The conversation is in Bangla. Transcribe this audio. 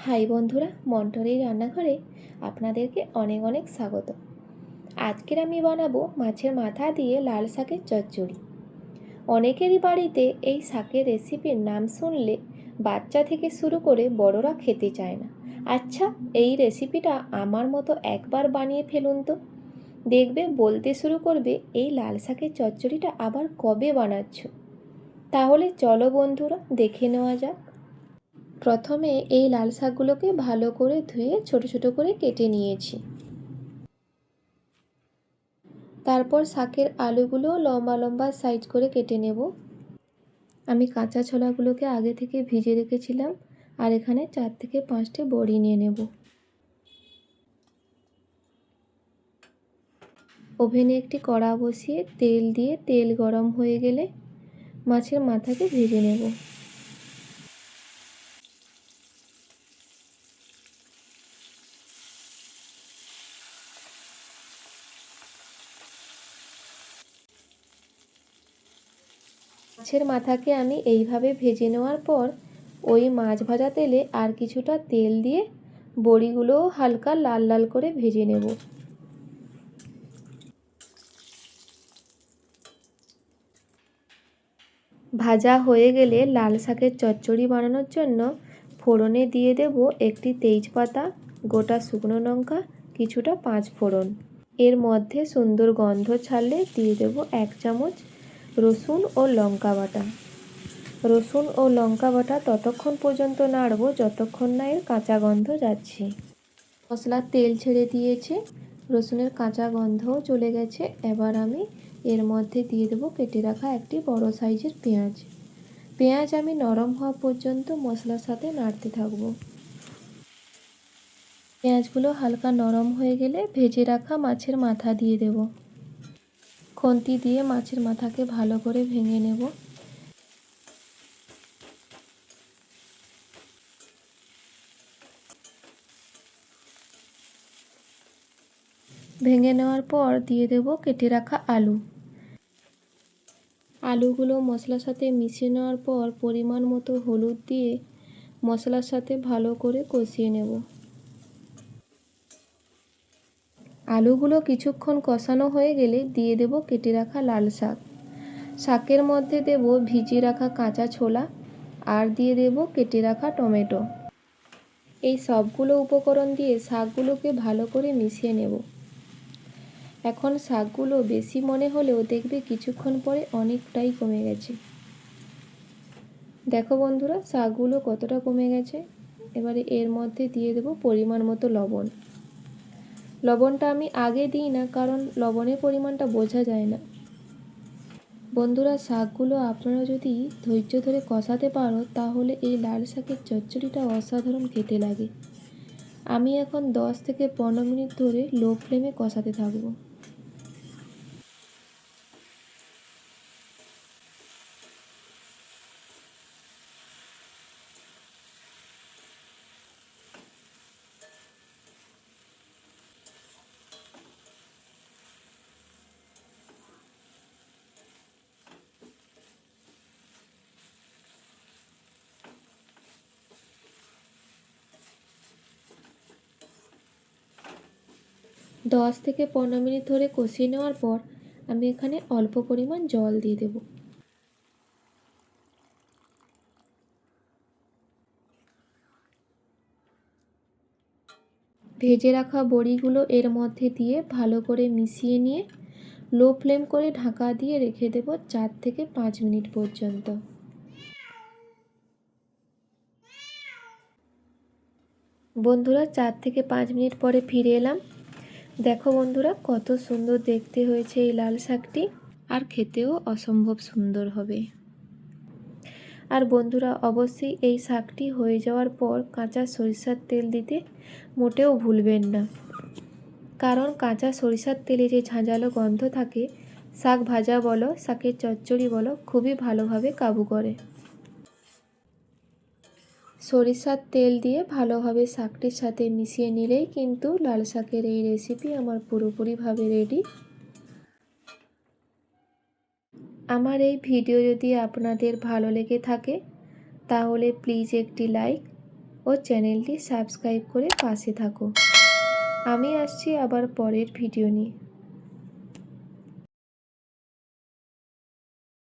হাই বন্ধুরা, মন্টরের রান্নাঘরে আপনাদেরকে অনেক অনেক স্বাগত। আজকের আমি বানাবো মাছের মাথা দিয়ে লাল শাকের চচ্চড়ি। অনেকেরই বাড়িতে এই শাকের রেসিপির নাম শুনলে বাচ্চা থেকে শুরু করে বড়রা খেতে চায় না। আচ্ছা, এই রেসিপিটা আমার মতো একবার বানিয়ে ফেলুন তো, দেখবে বলতে শুরু করবে এই লাল শাকের চচ্চড়িটা আবার কবে বানাচ্ছ। তাহলে চলো বন্ধুরা, দেখে নেওয়া যাক। প্রথমে এই লাল শাকগুলোকে ভালো করে ধুয়ে ছোট ছোট করে কেটে নিয়েছি। তারপর শাকের আলুগুলো লম্বা লম্বা সাইজ করে কেটে নেব। আমি কাঁচা ছোলাগুলোকে আগে থেকে ভিজে রেখেছিলাম, আর এখানে 4 থেকে 5টে বড়ি নিয়ে নেব। ওভেনে একটি কড়া বসিয়ে তেল দিয়ে তেল গরম হয়ে গেলে মাছের মাথাকে ভেজে নেব। মাছের মাথাকে আমি এইভাবে ভেজে নেওয়ার পর ওই মাছ ভাজা তেলে আর কিছুটা তেল দিয়ে বড়িগুলোও হালকা লাল লাল করে ভেজে নেব। ভাজা হয়ে গেলে লাল শাকের চচ্চড়ি বানানোর জন্য ফোড়নে দিয়ে দেব একটি তেজপাতা, গোটা শুকনো লঙ্কা, কিছুটা 5 ফোড়ন। এর মধ্যে সুন্দর গন্ধ ছাড়লে দিয়ে দেব 1 চামচ রসুন ও লঙ্কা বাটা। রসুন ও লঙ্কা বাটা ততক্ষণ পর্যন্ত নাড়ব যতক্ষণ না এর কাঁচা গন্ধ যাচ্ছে। মশলার তেল ছেড়ে দিয়েছে, রসুনের কাঁচা গন্ধও চলে গেছে। এবার আমি এর মধ্যে দিয়ে দেবো কেটে রাখা একটি বড় সাইজের পেঁয়াজ। পেঁয়াজ আমি নরম হওয়া পর্যন্ত মশলার সাথে নাড়তে থাকবো। পেঁয়াজগুলো হালকা নরম হয়ে গেলে ভেজে রাখা মাছের মাথা দিয়ে দেব। খুন্তি দিয়ে মাছের মাথাকে ভালো করে ভেঙে নেব। ভেঙে নেওয়ার পর দিয়ে দেব কেটে রাখা আলু। আলুগুলো মশলার সাথে মিশিয়ে নেওয়ার পর পরিমাণ মতো হলুদ দিয়ে মশলার সাথে ভালো করে কষিয়ে নেব। আলুগুলো কিছুক্ষণ কষানো হয়ে গেলে দিয়ে দেব কেটে রাখা লাল শাক। শাকের মধ্যে দেব ভিজিয়ে রাখা কাঁচা ছোলা, আর দিয়ে দেব কেটে রাখা টমেটো। এই সবগুলো উপকরণ দিয়ে শাকগুলোকে ভালো করে মিশিয়ে নেব। এখন শাকগুলো বেশি মনে হলেও দেখবে কিছুক্ষণ পরে অনেকটাই কমে গেছে। দেখো বন্ধুরা, শাকগুলো কতটা কমে গেছে। এবারে এর মধ্যে দিয়ে দেব পরিমাণ মতো লবণ। লবণটা আমি আগে দিই না, কারণ লবণের পরিমাণটা বোঝা যায় না। বন্ধুরা, শাকগুলো আপনারা যদি ধৈর্য ধরে কষাতে পারো তাহলে এই লাল শাকের চচ্চড়িটা অসাধারণ খেতে লাগে। আমি এখন 10 থেকে 15 মিনিট ধরে লো ফ্লেমে কষাতে থাকবো। 10 থেকে 15 মিনিট ধরে কষিয়ে নেওয়ার পর আমি এখানে অল্প পরিমাণ জল দিয়ে দেব। ভেজে রাখা বড়িগুলো এর মধ্যে দিয়ে ভালো করে মিশিয়ে নিয়ে লো ফ্লেম করে ঢাকা দিয়ে রেখে দেব 4 থেকে 5 মিনিট পর্যন্ত। বন্ধুরা, 4 থেকে 5 মিনিট পরে ফিরে এলাম। দেখো বন্ধুরা, কত সুন্দর দেখতে হয়েছে এই লাল শাকটি, আর খেতেও অসম্ভব সুন্দর হবে। আর বন্ধুরা, অবশ্যই এই শাকটি হয়ে যাওয়ার পর কাঁচা সরিষার তেল দিতে মোটেও ভুলবেন না, কারণ কাঁচা সরিষার তেলে যে ঝাঁঝালো গন্ধ থাকে শাক ভাজা বলো শাকের চচ্চড়ি বলো খুবই ভালোভাবে কাবু করে। সরিষার তেল দিয়ে ভালোভাবে শাকটির সাথে মিশিয়ে নিলেই কিন্তু লাল শাকের এই রেসিপি আমার পুরোপুরিভাবে রেডি। আমার এই ভিডিও যদি আপনাদের ভালো লেগে থাকে তাহলে প্লিজ একটি লাইক ও ও চ্যানেলটি সাবস্ক্রাইব করে পাশে থাকো। আমি আসছি আবার পরের ভিডিও নিয়ে।